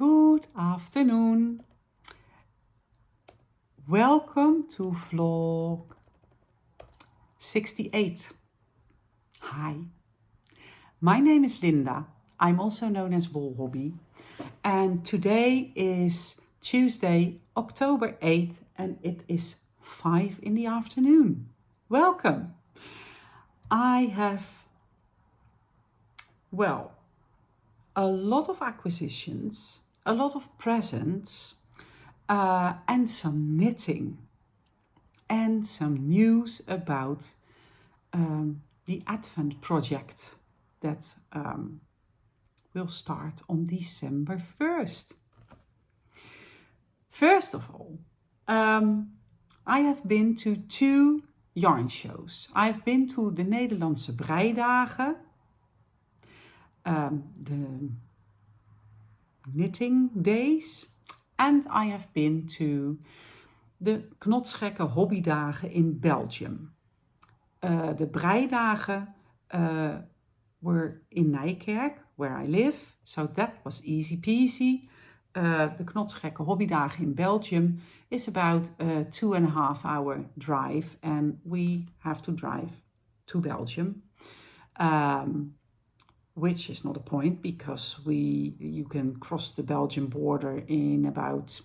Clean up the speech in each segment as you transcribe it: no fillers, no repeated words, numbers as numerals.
Good afternoon. Welcome to vlog 68. Hi, my name is Linda. I'm also known as Wol Hobby, and today is Tuesday, October 8th, and it is 5 in the afternoon. Welcome. I have, a lot of acquisitions, a lot of presents, and some knitting and some news about the Advent project that will start on December 1st. First of all, I have been to 2 yarn shows. I've been to de Nederlandse Breidagen, the knitting days, and I have been to de knotsgekke hobbydagen in Belgium. The Breidagen were in Nijkerk, where I live, so that was easy peasy. The knotsgekke hobbydagen in Belgium is about a 2.5 hour drive, and we have to drive to Belgium. Which is not a point because you can cross the Belgian border in about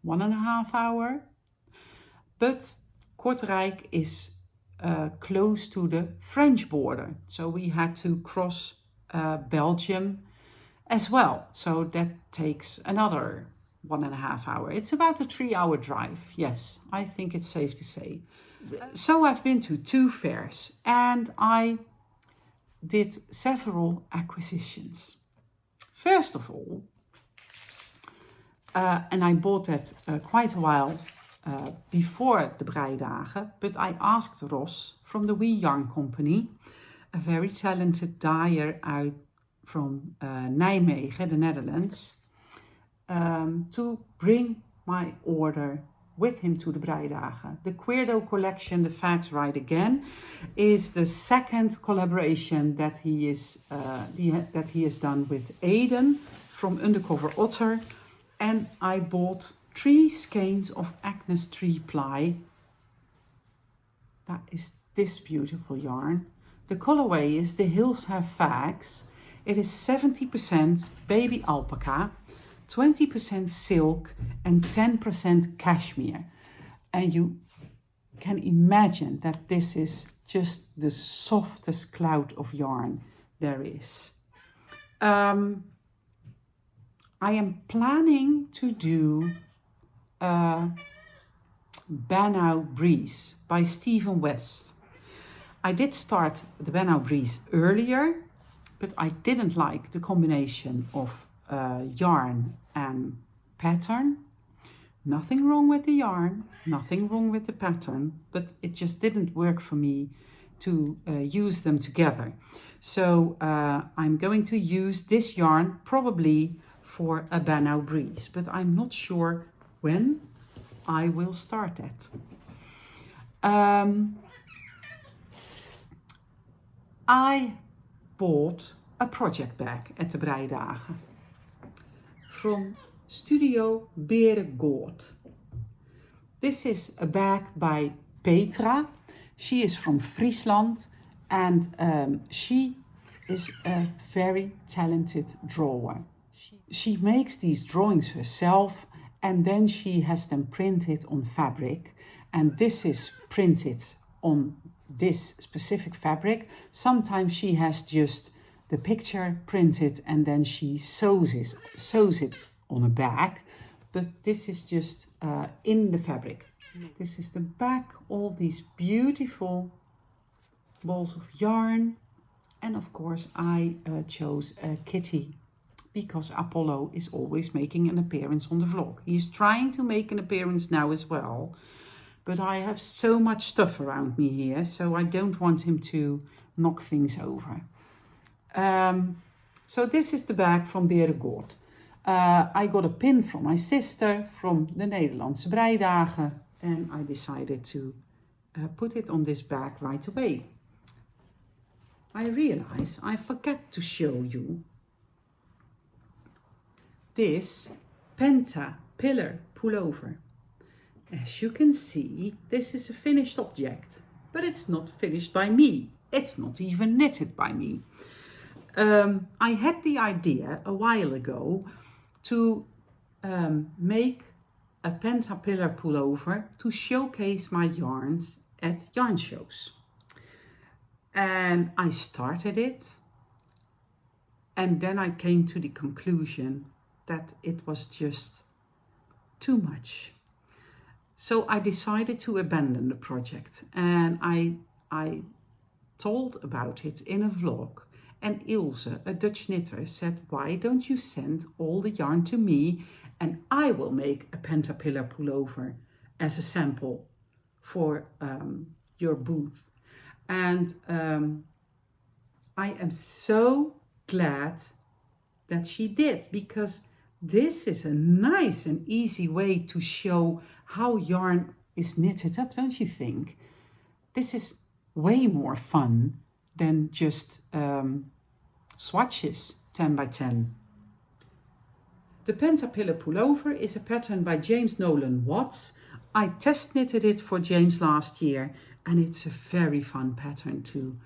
1.5 hours. But Kortrijk is close to the French border, so we had to cross Belgium as well. So that takes another 1.5 hours. It's about a 3-hour drive. Yes, I think it's safe to say. So I've been to 2 fairs and I did several acquisitions. First of all, and I bought that quite a while before the Breidagen, but I asked Ros from the We Yarn Company, a very talented dyer out from Nijmegen, the Netherlands, to bring my order with him to the Breidagen. The Queerdo collection, The Facts Right Again, is the second collaboration that he has done with Aiden from Undercover Otter, and I bought 3 skeins of Agnes 3-ply. That is this beautiful yarn. The colorway is The Hills Have Facts. It is 70% baby alpaca, 20% silk and 10% cashmere. And you can imagine that this is just the softest cloud of yarn there is. I am planning to do Banau Breeze by Stephen West. I did start the Banau Breeze earlier, but I didn't like the combination of yarn and pattern. Nothing wrong with the yarn, nothing wrong with the pattern, but it just didn't work for me to use them together. So I'm going to use this yarn probably for a Banau Breeze, but I'm not sure when I will start that. I bought a project bag at the Breidagen from Studio Berengoord. This is a bag by Petra. She is from Friesland, and she is a very talented drawer. She makes these drawings herself, and then she has them printed on fabric, and this is printed on this specific fabric. Sometimes she has just the picture printed and then she sews it on a bag, but this is just in the fabric. This is the back, all these beautiful balls of yarn, and of course I chose a kitty because Apollo is always making an appearance on the vlog. He's trying to make an appearance now as well, but I have so much stuff around me here, so I don't want him to knock things over. So this is the bag from Berengoord. I got a pin from my sister from the Nederlandse Breidagen, and I decided to put it on this bag right away. I realize I forget to show you this penta pillar pullover. As you can see, this is a finished object, but it's not finished by me. It's not even knitted by me. I had the idea a while ago to make a pentapillar pullover to showcase my yarns at yarn shows. And I started it, and then I came to the conclusion that it was just too much. So I decided to abandon the project, and I told about it in a vlog. And Ilse, a Dutch knitter, said, why don't you send all the yarn to me and I will make a pentapillar pullover as a sample for your booth. And I am so glad that she did, because this is a nice and easy way to show how yarn is knitted up, don't you think? This is way more fun than just swatches 10 by 10. The pentapillar pullover is a pattern by James Nolan Watts. I test knitted it for James last year, and it's a very fun pattern to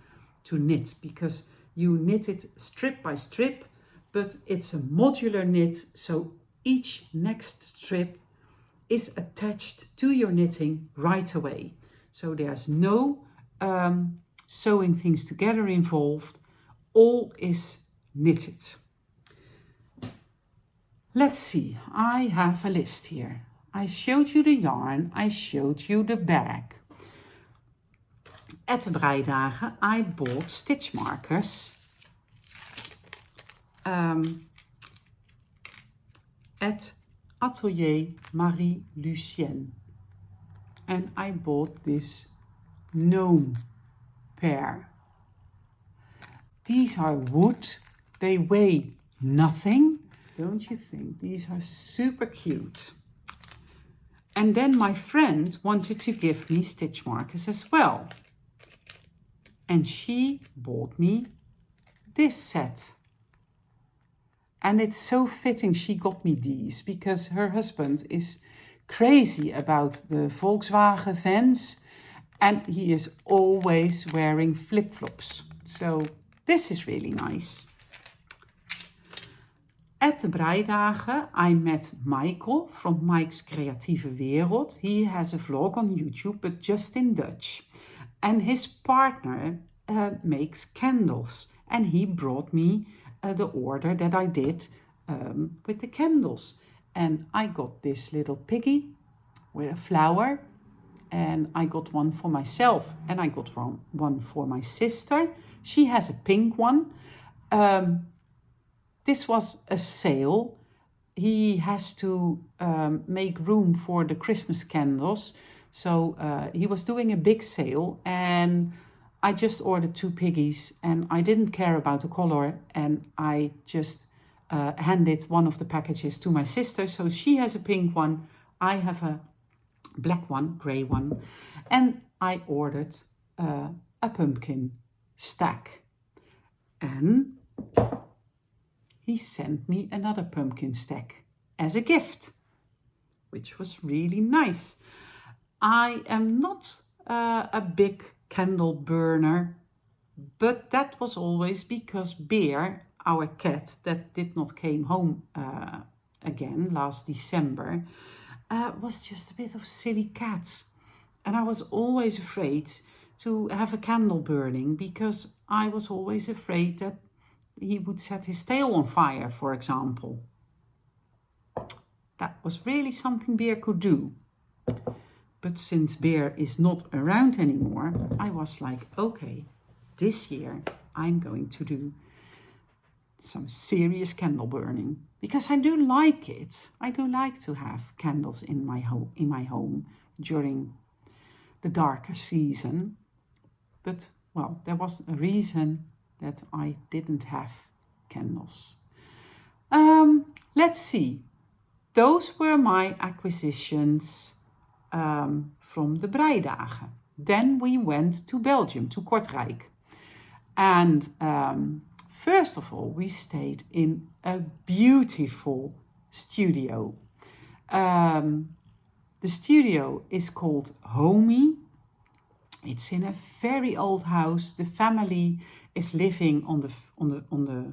knit, because you knit it strip by strip, but it's a modular knit, so each next strip is attached to your knitting right away. So there's no sewing things together involved, all is knitted. Let's see, I have a list here. I showed you the yarn, I showed you the bag. At the breidagen, I bought stitch markers at Atelier Marie Lucienne. And I bought this gnome pair. These are wood, they weigh nothing, don't you think? These are super cute. And then my friend wanted to give me stitch markers as well. And she bought me this set. And it's so fitting she got me these, because her husband is crazy about the Volkswagen vans and he is always wearing flip-flops. So this is really nice. At the breidagen, I met Michael from Mike's Creatieve Wereld. He has a vlog on YouTube, but just in Dutch. And his partner makes candles. And he brought me the order that I did with the candles. And I got this little piggy with a flower. And I got one for myself. And I got one for my sister. She has a pink one. This was a sale. He has to make room for the Christmas candles. So he was doing a big sale, and I just ordered 2 piggies, and I didn't care about the color, and I just handed one of the packages to my sister. So she has a pink one, I have a black one, grey one, and I ordered a pumpkin stack. And he sent me another pumpkin stack as a gift, which was really nice. I am not a big candle burner, but that was always because Bear, our cat that did not came home again last December, was just a bit of silly cat. And I was always afraid to have a candle burning, because I was always afraid that he would set his tail on fire, for example. That was really something Bear could do. But since Bear is not around anymore, I was like, okay, this year I'm going to do some serious candle burning, because I do like it. I do like to have candles in my home during the darker season. But, well, there was a reason that I didn't have candles. Let's see. Those were my acquisitions from the breidagen. Then we went to Belgium, to Kortrijk. And first of all, we stayed in a beautiful studio. The studio is called Homey. It's in a very old house. The family is living on the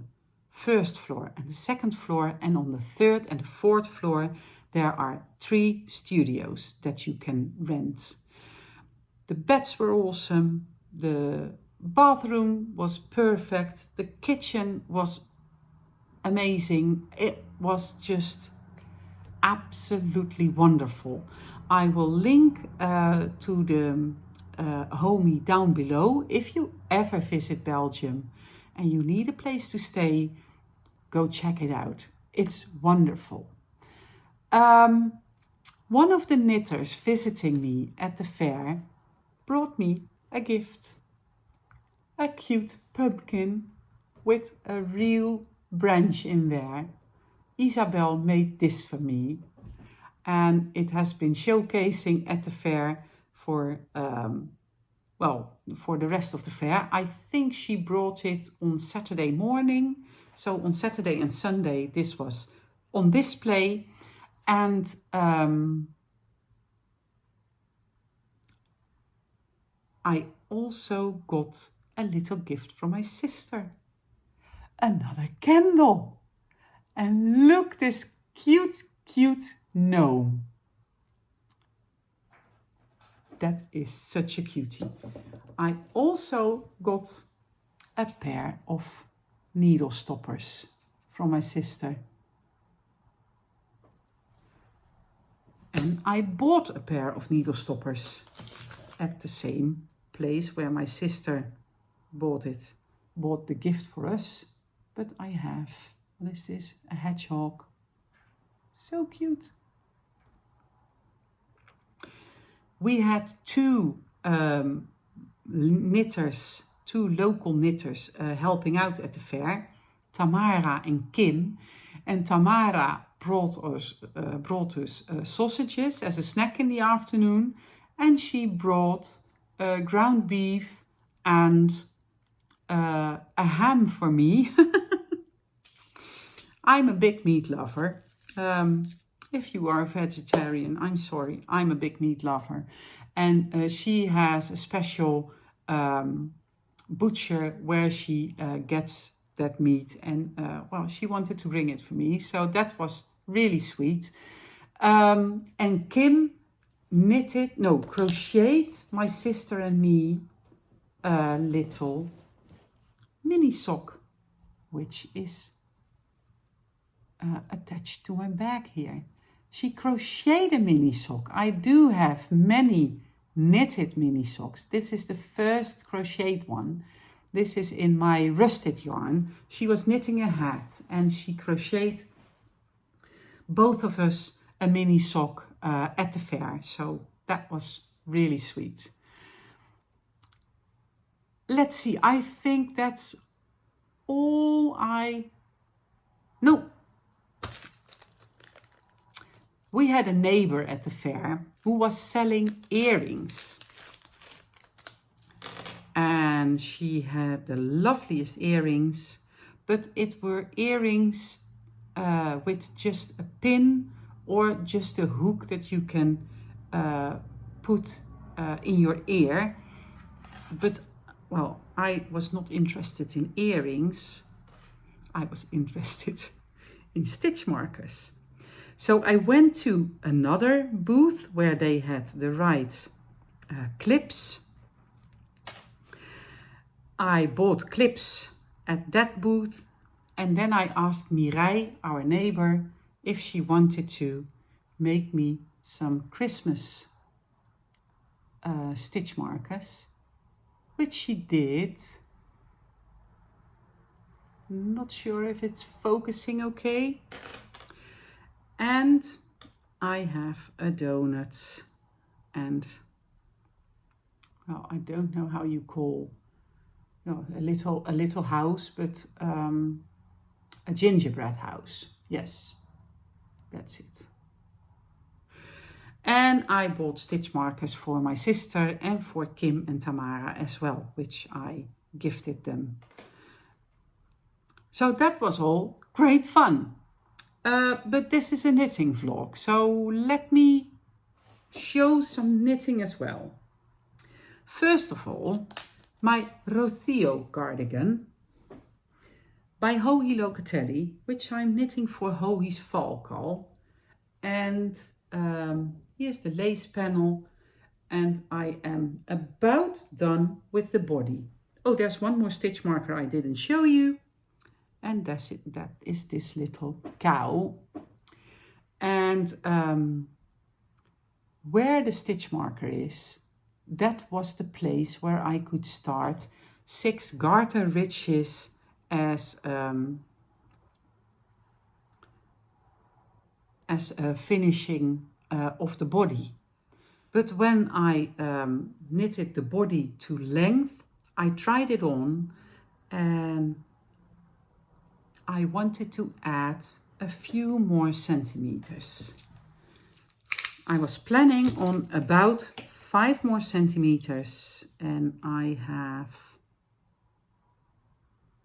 first floor and the second floor, and on the third and the fourth floor there are 3 studios that you can rent. The beds were awesome, the bathroom was perfect, the kitchen was amazing. It was just absolutely wonderful. I will link to the Homey down below. If you ever visit Belgium and you need a place to stay, go check it out. It's wonderful. One of the knitters visiting me at the fair brought me a gift. A cute pumpkin with a real branch in there. Isabel made this for me, and it has been showcasing at the fair for the rest of the fair. I think she brought it on Saturday morning. So on Saturday and Sunday this was on display, and I also got a little gift from my sister. Another candle. And look, this cute gnome. That is such a cutie. I also got a pair of needle stoppers from my sister. And I bought a pair of needle stoppers at the same place where my sister bought the gift for us. But I have, what is this? A hedgehog. So cute. We had 2 knitters, 2 local knitters helping out at the fair, Tamara and Kim. And Tamara brought us sausages as a snack in the afternoon, and she brought ground beef and a ham for me. I'm a big meat lover. If you are a vegetarian, I'm sorry, I'm a big meat lover. And she has a special butcher where she gets that meat, and she wanted to bring it for me, so that was really sweet. And Kim crocheted my sister and me a little mini sock, which is attached to my bag here. She crocheted a mini sock. I do have many knitted mini socks. This is the first crocheted one. This is in my rusted yarn. She was knitting a hat and she crocheted both of us a mini sock at the fair. So that was really sweet. Let's see, I think that's all No. We had a neighbor at the fair who was selling earrings. And she had the loveliest earrings, but it were earrings with just a pin or just a hook that you can put in your ear. But, well, I was not interested in earrings. I was interested in stitch markers. So I went to another booth where they had the right clips. I bought clips at that booth, and then I asked Mireille, our neighbor, if she wanted to make me some Christmas stitch markers, which she did. Not sure if it's focusing okay. And I have a donut and, well, I don't know how you call, a little house, but a gingerbread house. Yes, that's it. And I bought stitch markers for my sister and for Kim and Tamara as well, which I gifted them. So that was all great fun. but this is a knitting vlog, so let me show some knitting as well. First of all, my Rothio cardigan by Johi Locatelli, which I'm knitting for Johi's Valkuil. And here's the lace panel, and I am about done with the body. Oh, there's one more stitch marker I didn't show you, and that's it. That is this little cow. And where the stitch marker is, that was the place where I could start 6 garter ridges as a finishing of the body. But when I knitted the body to length, I tried it on and I wanted to add a few more centimeters. I was planning on about 5 more centimeters, and I have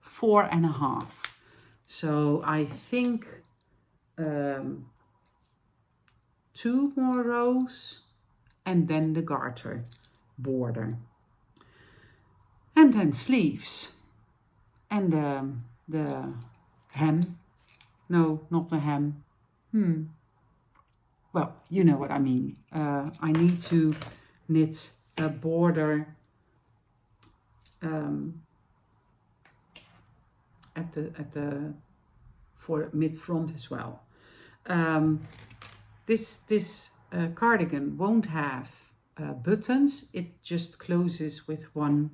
4.5. So I think 2 more rows and then the garter border. And then sleeves. And the hem. No, not the hem. Well, you know what I mean. I need to knit a border for mid front as well. This cardigan won't have buttons. It just closes with one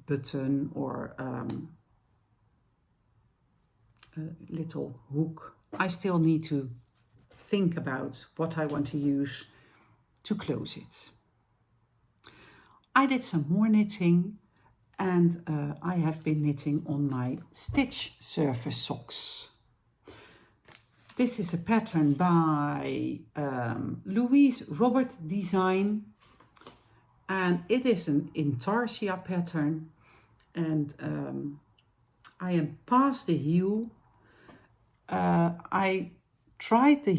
button or a little hook. I still need to think about what I want to use to close it. I did some more knitting, and I have been knitting on my stitch surface socks. This is a pattern by Louise Robert Design, and it is an intarsia pattern, and I am past the heel. I tried the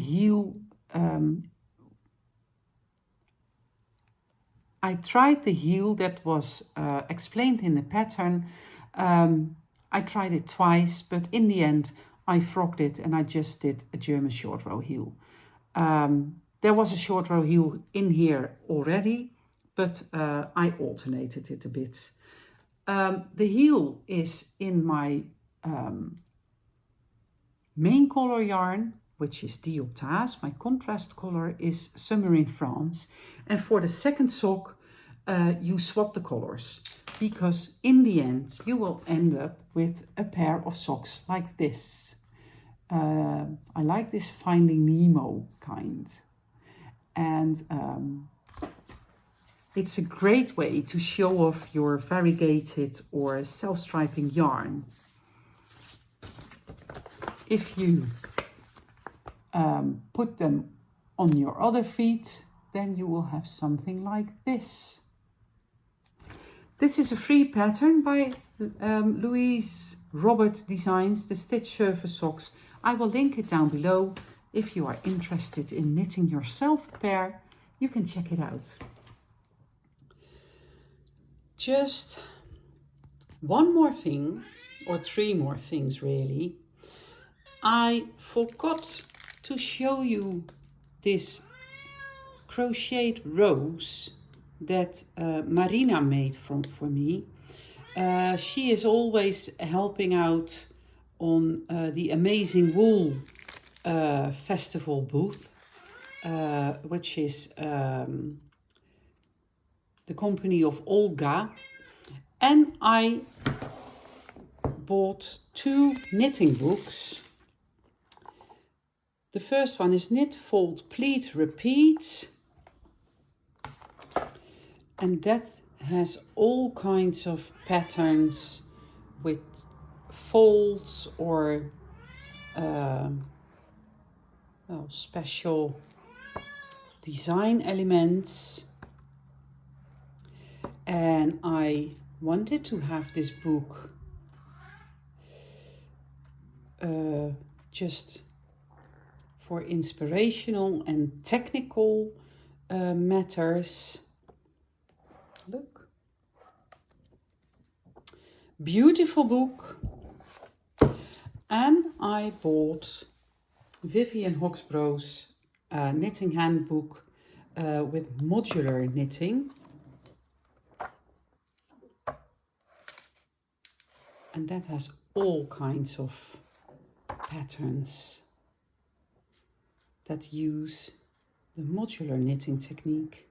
heel that was explained in the pattern. I tried it twice, but in the end I frogged it and I just did a German short row heel. There was a short row heel in here already, but I alternated it a bit. The heel is in my main color yarn, which is Dioptase. My contrast color is Summer in France. And for the second sock, you swap the colors, because in the end you will end up with a pair of socks like this. I like this Finding Nemo kind. And it's a great way to show off your variegated or self-striping yarn. If you put them on your other feet, then you will have something like this. This is a free pattern by Louise Robert Designs, the Stitch Surface Socks. I will link it down below. If you are interested in knitting yourself a pair, you can check it out. Just one more thing, or 3 more things really. I forgot to show you this crocheted rose that Marina made for me. She is always helping out on the Amazing Wool festival booth, which is the company of Olga. And I bought 2 knitting books. The first one is Knit, Fold, Pleat, Repeat. And that has all kinds of patterns with folds or special design elements. And I wanted to have this book just for inspirational and technical matters. Look. Beautiful book. And I bought Vivian Hoxbrough's knitting handbook with modular knitting. And that has all kinds of patterns that use the modular knitting technique.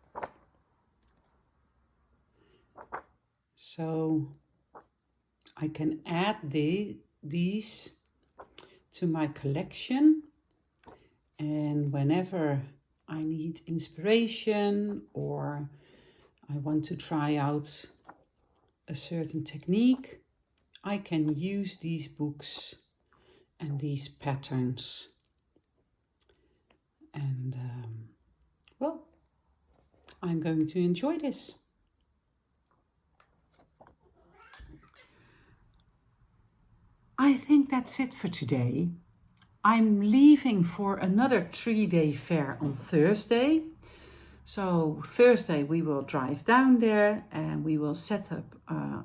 So I can add these to my collection, and whenever I need inspiration or I want to try out a certain technique, I can use these books and these patterns. And well, I'm going to enjoy this. I think that's it for today. I'm leaving for another 3-day fair on Thursday. So Thursday we will drive down there and we will set up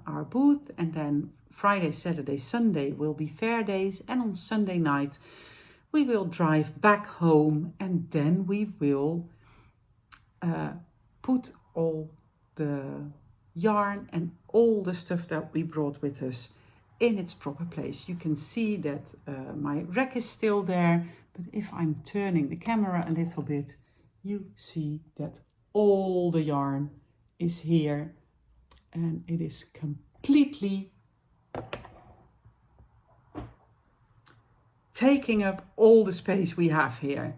our booth, and then Friday, Saturday, Sunday will be fair days, and on Sunday night we will drive back home, and then we will put all the yarn and all the stuff that we brought with us in its proper place. You can see that my rack is still there, but if I'm turning the camera a little bit, you see that all the yarn is here and it is completely taking up all the space we have here.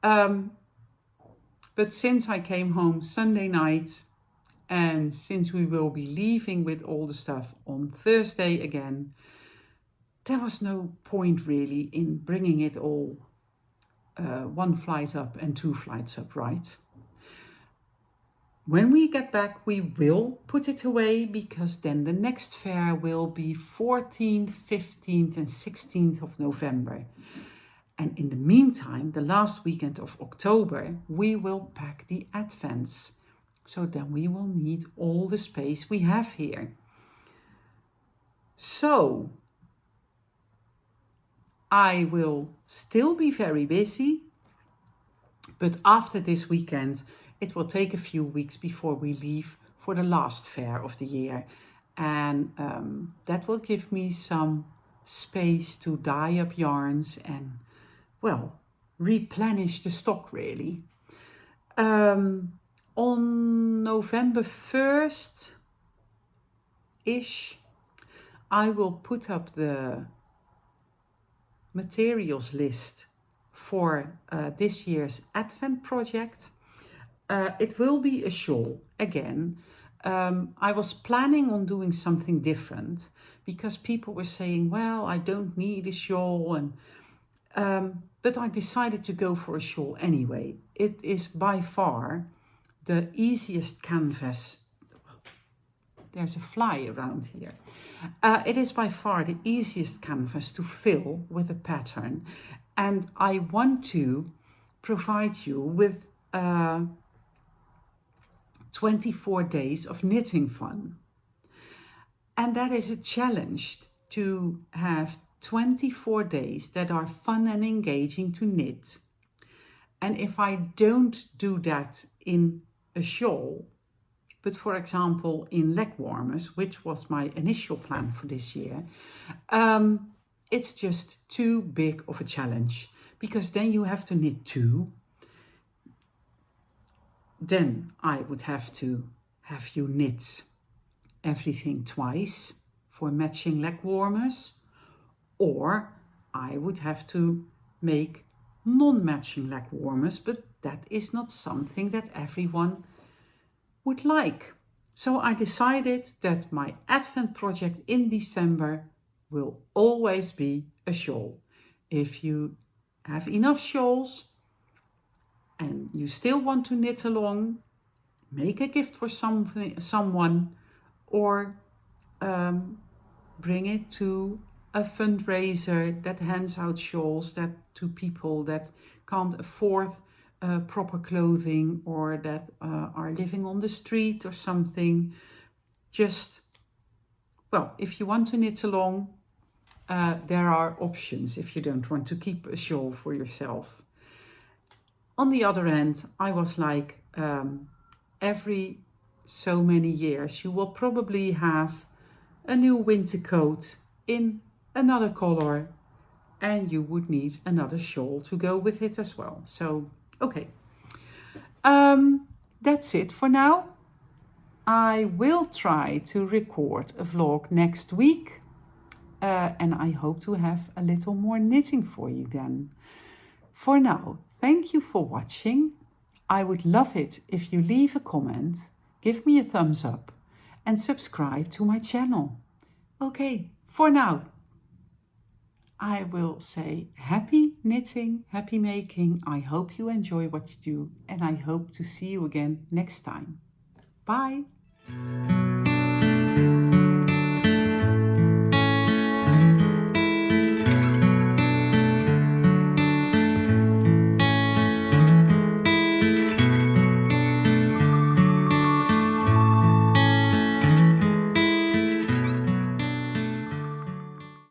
But since I came home Sunday night, and since we will be leaving with all the stuff on Thursday again, there was no point really in bringing it all 1 flight up and 2 flights up, right? When we get back, we will put it away, because then the next fair will be 14th, 15th and 16th of November. And in the meantime, the last weekend of October, we will pack the advents. So then we will need all the space we have here. So I will still be very busy, but after this weekend, it will take a few weeks before we leave for the last fair of the year. And that will give me some space to dye up yarns and, well, replenish the stock really. On November 1st-ish, I will put up the materials list for this year's Advent project. It will be a shawl again. I was planning on doing something different because people were saying, well, I don't need a shawl, and but I decided to go for a shawl anyway. It is by far the easiest canvas. There's a fly around here. It is by far the easiest canvas to fill with a pattern, and I want to provide you with 24 days of knitting fun. And that is a challenge, to have 24 days that are fun and engaging to knit. And if I don't do that in a shawl, but for example in leg warmers, which was my initial plan for this year, it's just too big of a challenge, because then you have to knit 2. Then I would have to have you knit everything twice for matching leg warmers, or I would have to make non-matching leg warmers, but that is not something that everyone would like. So I decided that my Advent project in December will always be a shawl. If you have enough shawls and you still want to knit along, make a gift for someone, or bring it to a fundraiser that hands out shawls to people that can't afford proper clothing or that are living on the street or something. Just, well, if you want to knit along, there are options if you don't want to keep a shawl for yourself. On the other hand, I was like, every so many years you will probably have a new winter coat in another color, and you would need another shawl to go with it as well. So, okay. That's it for now. I will try to record a vlog next week. And I hope to have a little more knitting for you then. For now, thank you for watching. I would love it if you leave a comment, give me a thumbs up, and subscribe to my channel. Okay, for now, I will say happy knitting, happy making. I hope you enjoy what you do, and I hope to see you again next time. Bye.